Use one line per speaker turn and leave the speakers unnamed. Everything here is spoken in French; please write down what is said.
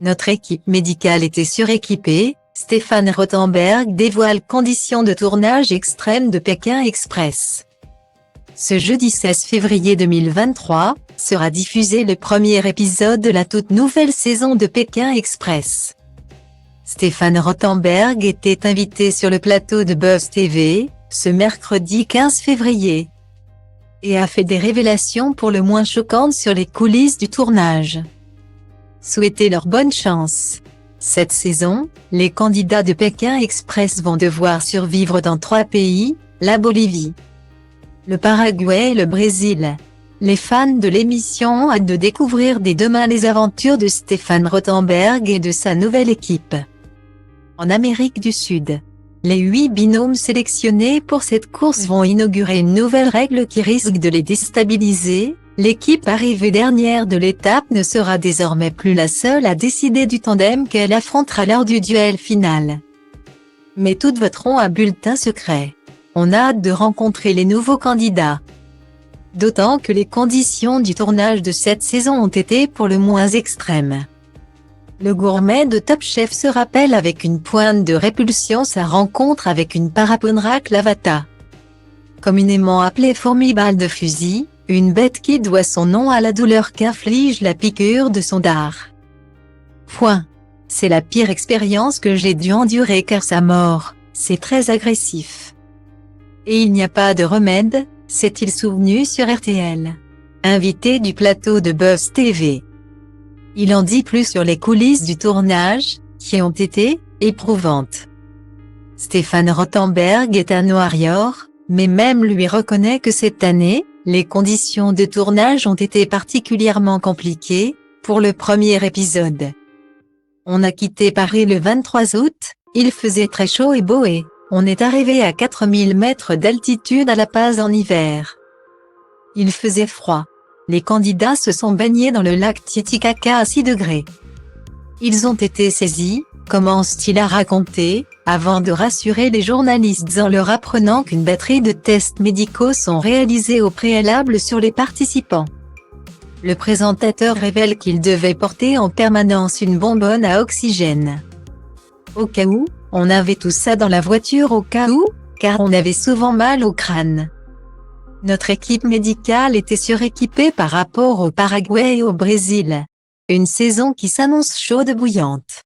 Notre équipe médicale était suréquipée, Stéphane Rothenberg dévoile conditions de tournage extrêmes de Pékin Express. Ce jeudi 16 février 2023, sera diffusé le premier épisode de la toute nouvelle saison de Pékin Express. Stéphane Rothenberg était invité sur le plateau de Buzz TV, ce mercredi 15 février, et a fait des révélations pour le moins choquantes sur les coulisses du tournage. Souhaitez leur bonne chance. Cette saison, les candidats de Pékin Express vont devoir survivre dans 3 pays, la Bolivie, le Paraguay et le Brésil. Les fans de l'émission ont hâte de découvrir dès demain les aventures de Stéphane Rothenberg et de sa nouvelle équipe. En Amérique du Sud, les 8 binômes sélectionnés pour cette course vont inaugurer une nouvelle règle qui risque de les déstabiliser. L'équipe arrivée dernière de l'étape ne sera désormais plus la seule à décider du tandem qu'elle affrontera lors du duel final. Mais toutes voteront à bulletin secret. On a hâte de rencontrer les nouveaux candidats. D'autant que les conditions du tournage de cette saison ont été pour le moins extrêmes. Le gourmet de Top Chef se rappelle avec une pointe de répulsion sa rencontre avec une Paraponera clavata, communément appelée fourmi-balle de fusil, une bête qui doit son nom à la douleur qu'inflige la piqûre de son dard. C'est la pire expérience que j'ai dû endurer car sa mort, c'est très agressif. Et il n'y a pas de remède, s'est-il souvenu sur RTL. Invité du plateau de Buzz TV. Il en dit plus sur les coulisses du tournage, qui ont été éprouvantes. Stéphane Rothenberg est un warrior, mais même lui reconnaît que cette année, les conditions de tournage ont été particulièrement compliquées, pour le premier épisode. On a quitté Paris le 23 août, il faisait très chaud et beau et on est arrivé à 4000 mètres d'altitude à La Paz en hiver. Il faisait froid. Les candidats se sont baignés dans le lac Titicaca à 6 degrés. Ils ont été saisis, commence-t-il à raconter, avant de rassurer les journalistes en leur apprenant qu'une batterie de tests médicaux sont réalisés au préalable sur les participants. Le présentateur révèle qu'il devait porter en permanence une bonbonne à oxygène. Au cas où, on avait tout ça dans la voiture au cas où, car on avait souvent mal au crâne. Notre équipe médicale était suréquipée par rapport au Paraguay et au Brésil. Une saison qui s'annonce chaude bouillante.